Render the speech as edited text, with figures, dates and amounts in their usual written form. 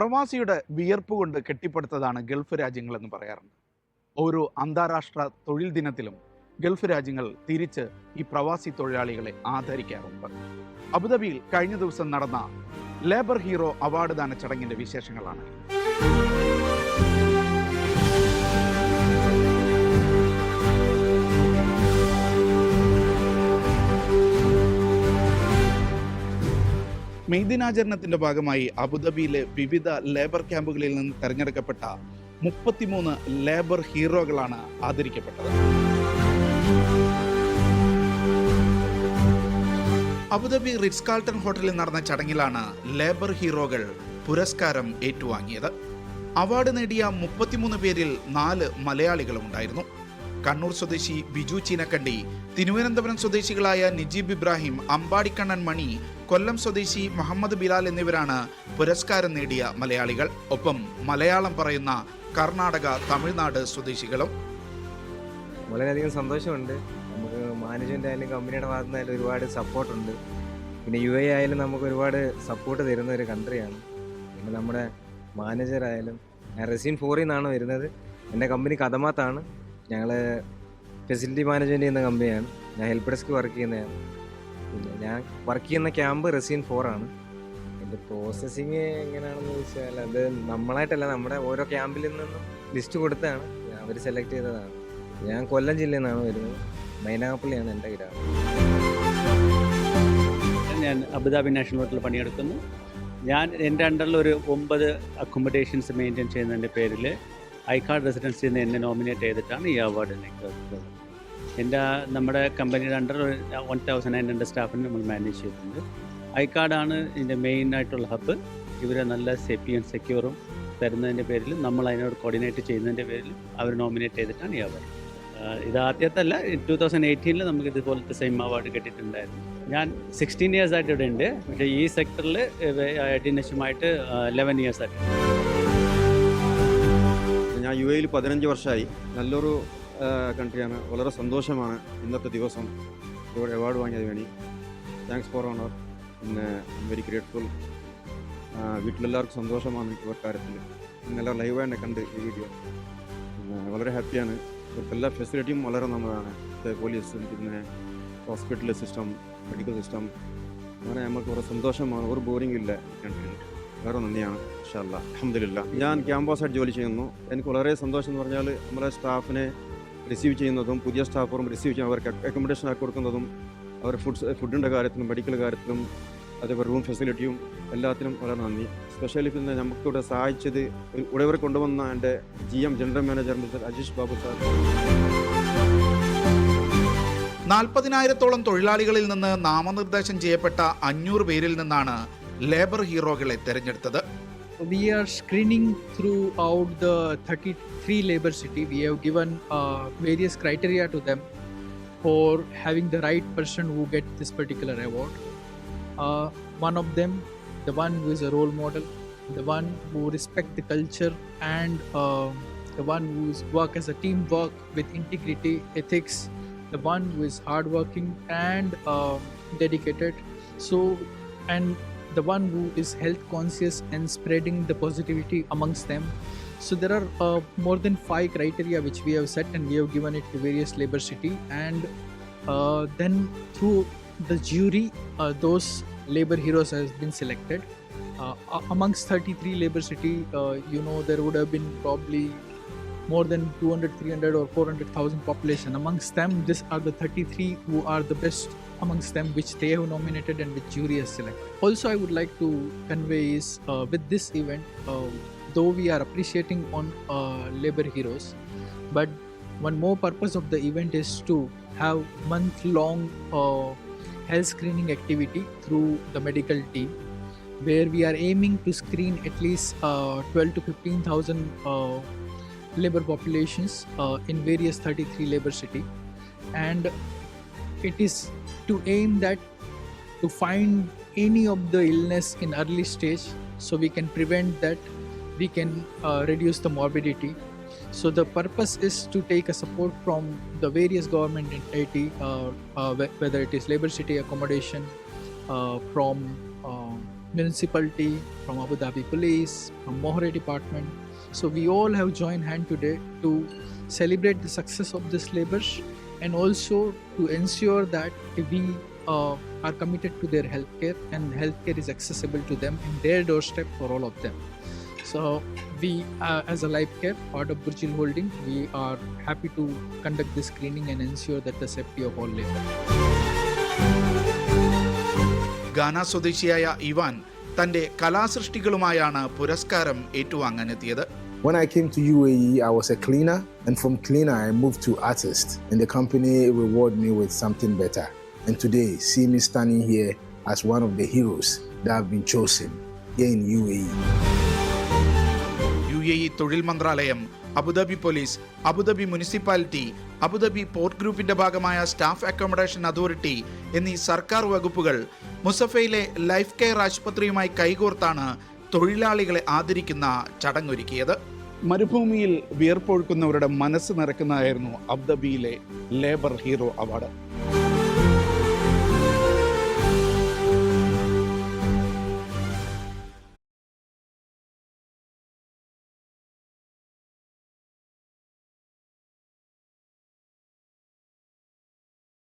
പ്രവാസിയുടെ വിയർപ്പ് കൊണ്ട് കെട്ടിപ്പടുത്തതാണ് ഗൾഫ് രാജ്യങ്ങളെന്ന് പറയാറുണ്ട്. ഓരോ അന്താരാഷ്ട്ര തൊഴിൽ ദിനത്തിലും ഗൾഫ് രാജ്യങ്ങൾ തിരിച്ച് ഈ പ്രവാസി തൊഴിലാളികളെ ആദരിക്കാറുണ്ട്. അബുദാബിയിൽ കഴിഞ്ഞ ദിവസം നടന്ന ലേബർ ഹീറോ അവാർഡ് ദാന ചടങ്ങിന്റെ വിശേഷങ്ങളാണ്. മെയ് ദിനാചരണത്തിന്റെ ഭാഗമായി അബുദാബിയിലെ വിവിധ ലേബർ ക്യാമ്പുകളിൽ നിന്ന് തെരഞ്ഞെടുക്കപ്പെട്ട 33 ലേബർ ഹീറോകളാണ് ആദരിക്കപ്പെട്ടത്. അബുദാബി റിറ്റ്സ് കാൾട്ടൺ ഹോട്ടലിൽ നടന്ന ചടങ്ങിലാണ് ലേബർ ഹീറോകൾ പുരസ്കാരം ഏറ്റുവാങ്ങിയത്. അവാർഡ് നേടിയ 33 പേരിൽ 4 മലയാളികളും ഉണ്ടായിരുന്നു. കണ്ണൂർ സ്വദേശി ബിജു ചീനക്കണ്ടി, തിരുവനന്തപുരം സ്വദേശികളായ നിജീബ് ഇബ്രാഹിം, അമ്പാടിക്കണ്ണൻ മണി, കൊല്ലം സ്വദേശി മുഹമ്മദ് ബിലാൽ എന്നിവരാണ് പുരസ്കാരം നേടിയ മലയാളികൾ. ഒപ്പം മലയാളം പറയുന്ന കർണാടക, തമിഴ്നാട് സ്വദേശികളും. വളരെയധികം സന്തോഷമുണ്ട്. നമുക്ക് മാനേജ്മെന്റ് ആയാലും കമ്പനിയുടെ ഭാഗത്തു നിന്നായാലും ഒരുപാട് സപ്പോർട്ടുണ്ട്. പിന്നെ UAE ആയാലും നമുക്ക് ഒരുപാട് സപ്പോർട്ട് തരുന്ന ഒരു കൺട്രിയാണ്. പിന്നെ നമ്മുടെ മാനേജറായാലും, ഞാൻ റെസിൻ 4 നിന്നാണ് വരുന്നത്. എൻ്റെ കമ്പനി കദമാത്താണ്. ഞങ്ങൾ ഫെസിലിറ്റി മാനേജ്മെൻറ്റ് ചെയ്യുന്ന കമ്പനിയാണ്. ഞാൻ ഹെൽപ്പ് ഡെസ്ക് വർക്ക് ചെയ്യുന്നതാണ്. പിന്നെ ഞാൻ വർക്ക് ചെയ്യുന്ന ക്യാമ്പ് റെസിൻ 4 ആണ്. എൻ്റെ പ്രോസസ്സിങ് എങ്ങനെയാണെന്ന് ചോദിച്ചാൽ അത് നമ്മളായിട്ടല്ല, നമ്മുടെ ഓരോ ക്യാമ്പിൽ നിന്നും ലിസ്റ്റ് കൊടുത്താണ് അവർ സെലക്ട് ചെയ്തതാണ്. ഞാൻ കൊല്ലം ജില്ലയിൽ നിന്നാണ് വരുന്നത്. മൈനാഗപ്പള്ളിയാണ് എൻ്റെ ഗ്രാമം. ഞാൻ അബുദാബി നാഷണൽ ഹോട്ടലിൽ പണിയെടുക്കുന്നു. ഞാൻ എൻ്റെ അണ്ടറിൽ ഒരു 9 അക്കോമഡേഷൻസ് മെയിൻറ്റെയിൻ ചെയ്യുന്നതിൻ്റെ പേരിൽ ഐക്കാർഡ് റെസിഡൻസിൽ നിന്ന് എന്നെ നോമിനേറ്റ് ചെയ്തിട്ടാണ് ഈ അവാർഡിലേക്ക്. നമ്മുടെ കമ്പനിയുടെ അണ്ടർ 1900 സ്റ്റാഫിനെ നമ്മൾ മാനേജ് ചെയ്തിട്ടുണ്ട്. ഐക്കാർഡാണ് ഇതിൻ്റെ മെയിൻ ആയിട്ടുള്ള ഹബ്ബ്. ഇവരെ നല്ല സേഫ്റ്റിയും സെക്യൂറും തരുന്നതിൻ്റെ പേരിൽ, നമ്മൾ അതിനോട് കോർഡിനേറ്റ് ചെയ്യുന്നതിൻ്റെ പേരിൽ അവർ നോമിനേറ്റ് ചെയ്തിട്ടാണ് ഈ അവാർഡ്. ഇത് ആദ്യത്തല്ല, 2018 നമുക്ക് ഇതുപോലത്തെ സെയിം അവാർഡ് കിട്ടിയിട്ടുണ്ടായിരുന്നു. ഞാൻ 16 ഇയേഴ്സ് ആയിട്ട് ഇവിടെ ഉണ്ട്. പക്ഷേ ഈ സെക്ടറിൽ അഡിനേഷമായിട്ട് 11 ഇയേഴ്സ് ആയിട്ട്. ഞാൻ UAE 15 വർഷമായി. നല്ലൊരു കൺട്രിയാണ്. വളരെ സന്തോഷമാണ് ഇന്നത്തെ ദിവസം ഇവിടെ അവാർഡ് വാങ്ങിയത് വേണ്ടി. Thanks for honour. പിന്നെ വെരി ഗ്രേറ്റ്ഫുൾ. വീട്ടിലെല്ലാവർക്കും സന്തോഷമാണ് ഈ കാര്യത്തിൽ. ഇന്നെല്ലാം ലൈവായിട്ട് കണ്ട് ഈ വീഡിയോ. വളരെ ഹാപ്പിയാണ്. ഇവിടുത്തെ എല്ലാ ഫെസിലിറ്റിയും വളരെ നല്ലതാണ്. പോലീസും പിന്നെ ഹോസ്പിറ്റൽ സിസ്റ്റം, മെഡിക്കൽ സിസ്റ്റം, അങ്ങനെ നമുക്ക് വളരെ സന്തോഷമാണ്. ഒരു ബോറിംഗ് ഇല്ല ഈ കൺട്രിയിൽ. വളരെ നന്ദിയാണ്. ഇൻഷാ അല്ലാഹ്, അൽഹംദുലില്ലാഹ്. ഞാൻ ക്യാമ്പസായിട്ട് ജോലി ചെയ്യുന്നു. എനിക്ക് വളരെ സന്തോഷം എന്ന് പറഞ്ഞാൽ നമ്മളെ സ്റ്റാഫിനെ റിസീവ് ചെയ്യുന്നതും, പുതിയ സ്റ്റാഫും റിസീവ് ചെയ്യുന്ന അവർക്ക് അക്കോമഡേഷൻ ആക്കി കൊടുക്കുന്നതും, അവർ ഫുഡിൻ്റെ കാര്യത്തിലും മെഡിക്കൽ കാര്യത്തിലും അതേപോലെ റൂം ഫെസിലിറ്റിയും എല്ലാത്തിനും വളരെ നന്ദി. സ്പെഷ്യലി പിന്നെ നമുക്കിവിടെ സഹായിച്ചത് ഇവിടെ കൊണ്ടുവന്ന എൻ്റെ GM general manager mister Ajeesh Babu sir. 40,000-ഓളം തൊഴിലാളികളിൽ നിന്ന് നാമനിർദ്ദേശം ചെയ്യപ്പെട്ട 500 പേരിൽ നിന്നാണ് ലേബർ ഹീറോകളെ തെരഞ്ഞെടുത്തത്. We are screening throughout the 33 labor city. We have given various criteria to them for having the right person who get this particular award. One of them, the one who is a role model, the one who respect the culture, and the one who is work as a teamwork with integrity, ethics, the one who is hardworking and dedicated. And the one who is health conscious and spreading the positivity amongst them. So there are more than 5 criteria which we have set, and we have given it to various labor city, and then through the jury those labor heroes has been selected. Amongst 33 labor city, there would have been probably more than 200, 300 or 400,000 population. Amongst them, these are the 33 who are the best amongst them, which they have nominated and which jury has selected. Also, I would like to convey is with this event, though we are appreciating on labor heroes, but one more purpose of the event is to have month-long health screening activity through the medical team, where we are aiming to screen at least 12 to 15,000 labor populations in various 33 labor city, and it is to aim that to find any of the illness in early stage, so we can prevent that, we can reduce the morbidity. So the purpose is to take a support from the various government entity, whether it is labor city accommodation, from municipality, from Abu Dhabi Police, from Mohre Department. So we all have joined hand today to celebrate the success of this labour and also to ensure that we are committed to their healthcare and healthcare is accessible to them in their doorstep for all of them. So we, as a Life Care, part of Burjil Holding, we are happy to conduct this screening and ensure that the safety of all labour. ഗാന സ്വദേശിയായ Ivan തന്റെ കലാസൃഷ്ടികളുമായാണ് പുരസ്കാരം ഏറ്റുവാങ്ങാനെത്തിയത്. When I came to UAE, I was a cleaner, and from cleaner I moved to artist, and the company rewarded me with something better. And today, see me standing here as one of the heroes that have been chosen here in UAE. UAE തൊഴിൽ മന്ത്രാലയം, Abu Dhabi police, Abu Dhabi municipality, Abu Dhabi port ഗ്രൂപ്പിന്റെ ഭാഗമായ staff accommodation authority എന്നീ സർക്കാർ വകുപ്പുകൾ മുസഫയിലെ life care ആശുപത്രിയുമായി കൈകോർത്താണ് തൊഴിലാളികളെ ആദരിക്കുന്ന ചടങ്ങൊരുക്കിയത്. മരുഭൂമിയിൽ വിയർപ്പൊഴുക്കുന്നവരുടെ മനസ്സ് നിറയ്ക്കുന്നതായിരുന്നു അബുദാബിയിലെ ലേബർ ഹീറോ അവാർഡ്.